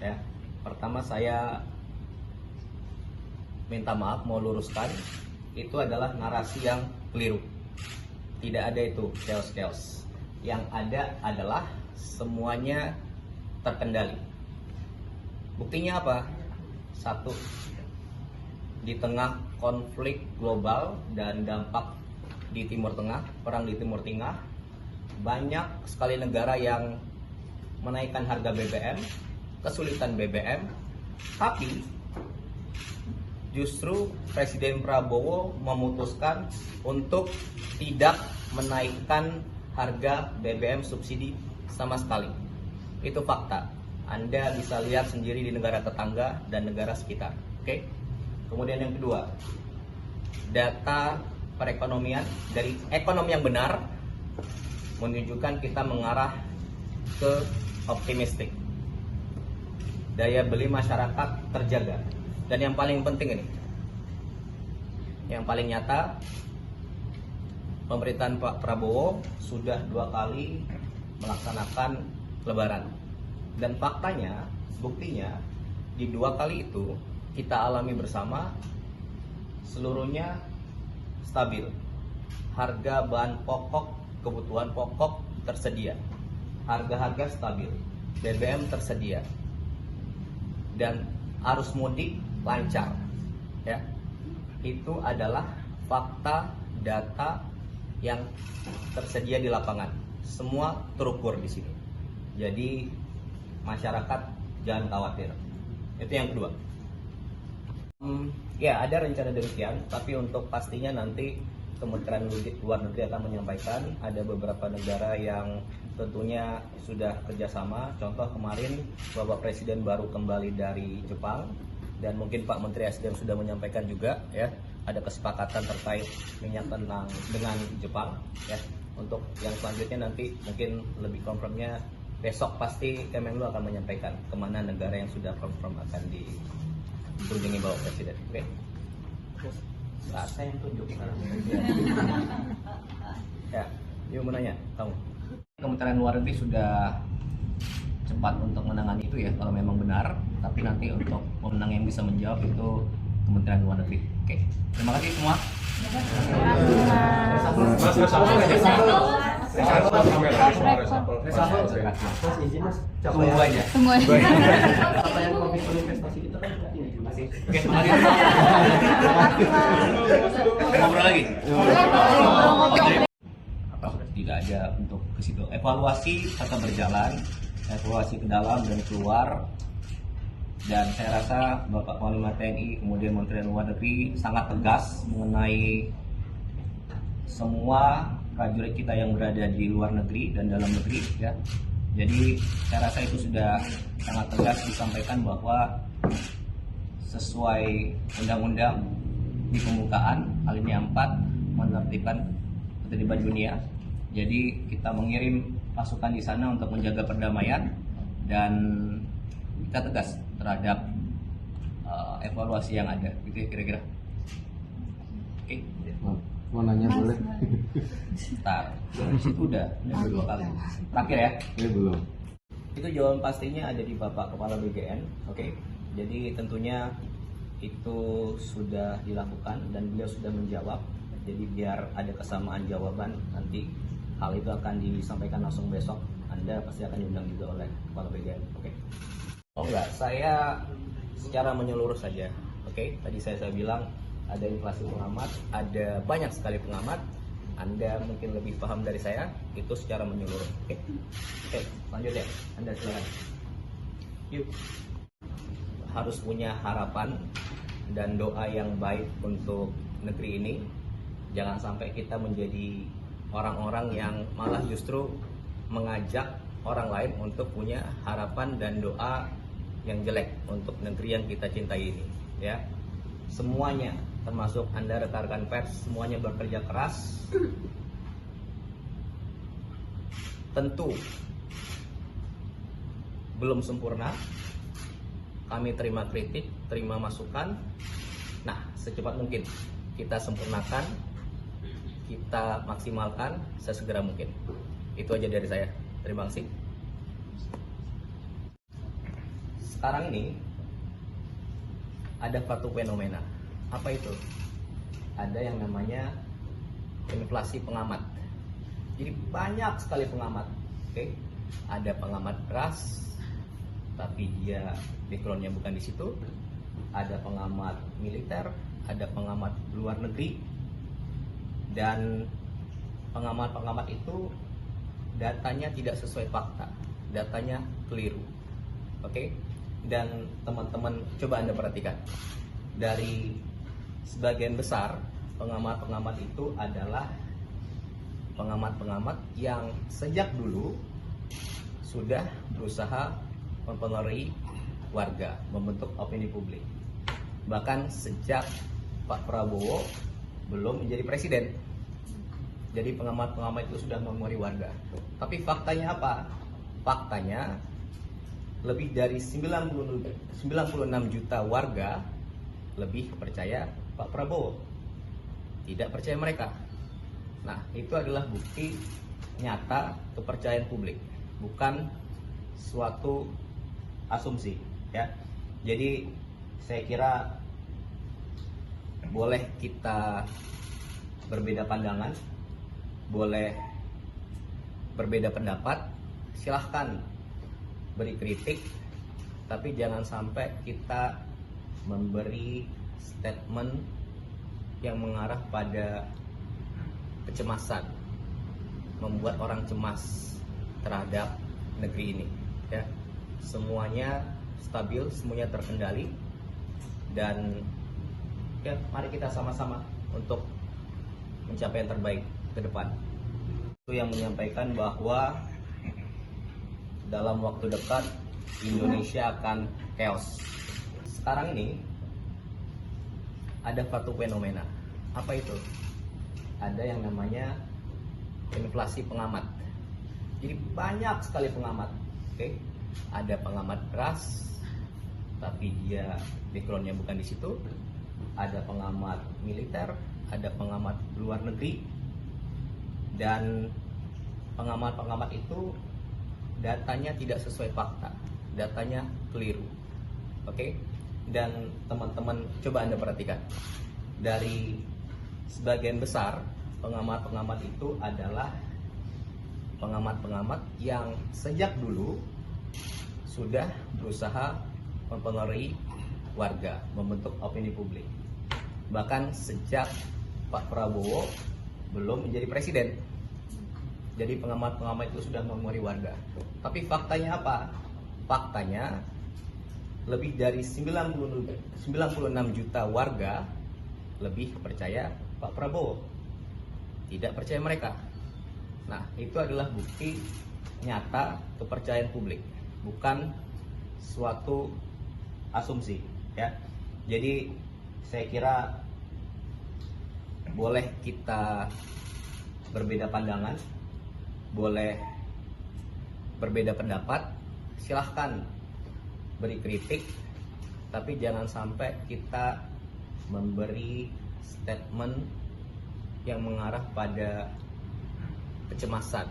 Ya, pertama saya minta maaf, mau luruskan, itu adalah narasi yang keliru. Tidak ada itu chaos-chaos. Yang ada adalah semuanya terkendali. Buktinya apa? Satu, di tengah konflik global dan dampak di Timur Tengah, perang di Timur Tengah, banyak sekali negara yang menaikkan harga BBM, kesulitan BBM, tapi justru Presiden Prabowo memutuskan untuk tidak menaikkan harga BBM subsidi sama sekali. Itu fakta. Anda bisa lihat sendiri di negara tetangga dan negara sekitar. Oke? Kemudian yang kedua, data perekonomian dari ekonomi yang benar menunjukkan kita mengarah ke optimistik. Daya beli masyarakat terjaga. Dan yang paling penting ini, yang paling nyata, pemerintahan Pak Prabowo sudah 2 kali melaksanakan lebaran. Dan faktanya, buktinya, di 2 kali itu kita alami bersama, seluruhnya stabil. Harga bahan pokok, kebutuhan pokok tersedia. Harga-harga stabil. BBM tersedia. Dan arus mudik lancar. Ya. Itu adalah fakta data yang tersedia di lapangan. Semua terukur di sini. Jadi masyarakat jangan khawatir. Itu yang kedua. Ya, ada rencana demikian, tapi untuk pastinya nanti Kementerian Luar Negeri akan menyampaikan. Ada beberapa negara yang tentunya sudah kerjasama. Contoh kemarin Bapak Presiden baru kembali dari Jepang, dan mungkin Pak Menteri SDM sudah menyampaikan juga, ya, ada kesepakatan terkait minyak dengan Jepang. Ya, untuk yang selanjutnya nanti mungkin lebih confirmnya besok, pasti Kemenlu akan menyampaikan kemana negara yang sudah confirm akan dikunjungi Bapak Presiden. Oke? Saat saya yang tunjuk sekarang. Ya, yuk menanya, kamu. Kementerian Luar Negeri sudah cepat untuk menangani itu, ya, kalau memang benar. Tapi nanti untuk pemenang yang bisa menjawab itu Kementerian Luar Negeri. Oke, terima kasih semua. Tunggu aja. Apa yang komitmen investasi kita kan ini. Oke, terima kasih. Ngobrol lagi. Apa tidak ada untuk ke situ. Evaluasi tetap berjalan, evaluasi ke dalam dan keluar. Dan saya rasa Bapak Panglima TNI, kemudian Menteri Luar Negeri sangat tegas mengenai semua prajurit kita yang berada di luar negeri dan dalam negeri, ya. Jadi saya rasa itu sudah sangat tegas disampaikan bahwa sesuai undang-undang di pembukaan alinea 4 menertibkan ketertiban dunia. Jadi kita mengirim pasukan di sana untuk menjaga perdamaian, dan kita tegas terhadap evaluasi yang ada, gitu kira-kira. Oke. Mau nanya boleh? Ntar, itu udah 2 kali. Terakhir ya? Ini belum. Itu jawaban pastinya ada di Bapak Kepala BGN. Oke. Jadi tentunya itu sudah dilakukan dan beliau sudah menjawab. Jadi biar ada kesamaan jawaban, nanti hal itu akan disampaikan langsung besok. Anda pasti akan diundang juga oleh Kepala BGN. Oke. Oh enggak, saya secara menyeluruh saja. Oke, tadi saya bilang ada inflasi pengamat, ada banyak sekali pengamat. Anda mungkin lebih paham dari saya, itu secara menyeluruh. Oke, lanjut ya. Anda silakan. Yuk. Harus punya harapan dan doa yang baik untuk negeri ini. Jangan sampai kita menjadi orang-orang yang malah justru mengajak orang lain untuk punya harapan dan doa yang jelek untuk negeri yang kita cintai ini, ya. Semuanya, termasuk Anda rekan-rekan pers, semuanya bekerja keras. Tentu belum sempurna. Kami terima kritik, terima masukan. Nah, secepat mungkin kita sempurnakan, kita maksimalkan sesegera mungkin. Itu aja dari saya. Terima kasih. sekarang ini ada satu fenomena. Apa itu? Ada yang namanya inflasi pengamat. Jadi banyak sekali pengamat. Oke, ada pengamat beras, tapi dia backgroundnya bukan di situ. Ada pengamat militer, ada pengamat luar negeri, dan pengamat-pengamat itu datanya tidak sesuai fakta, datanya keliru. Oke, dan teman-teman coba Anda perhatikan, dari sebagian besar pengamat-pengamat itu adalah pengamat-pengamat yang sejak dulu sudah berusaha mempengaruhi warga, membentuk opini publik. Bahkan sejak Pak Prabowo belum menjadi presiden. Jadi pengamat-pengamat itu sudah mempengaruhi warga. Tapi faktanya apa? Faktanya lebih dari 96 juta warga lebih percaya Pak Prabowo, tidak percaya mereka. Nah, itu adalah bukti nyata kepercayaan publik, bukan suatu asumsi, ya. Jadi saya kira boleh kita berbeda pandangan, boleh berbeda pendapat, silahkan beri kritik, tapi jangan sampai kita memberi statement yang mengarah pada kecemasan, membuat orang cemas terhadap negeri ini, ya. Semuanya stabil, semuanya terkendali, dan ya, mari kita sama-sama untuk mencapai yang terbaik ke depan. Itu yang menyampaikan bahwa dalam waktu dekat Indonesia akan chaos. Sekarang ini ada satu fenomena. Apa itu? Ada yang namanya inflasi pengamat. Jadi banyak sekali pengamat. Oke, ada pengamat beras, tapi dia backgroundnya bukan di situ. Ada pengamat militer, ada pengamat luar negeri, dan pengamat-pengamat itu datanya tidak sesuai fakta, datanya keliru. Oke, dan teman-teman coba Anda perhatikan, dari sebagian besar pengamat-pengamat itu adalah pengamat-pengamat yang sejak dulu sudah berusaha mempengaruhi warga, membentuk opini publik. Bahkan sejak Pak Prabowo belum menjadi presiden. Jadi pengamat-pengamat itu sudah mempengaruhi warga. Tapi faktanya apa? Faktanya lebih dari 96 juta warga lebih percaya Pak Prabowo, tidak percaya mereka. Nah, itu adalah bukti nyata kepercayaan publik, bukan suatu asumsi, ya. Jadi saya kira boleh kita berbeda pandangan, boleh berbeda pendapat, silahkan beri kritik, tapi jangan sampai kita memberi statement yang mengarah pada kecemasan,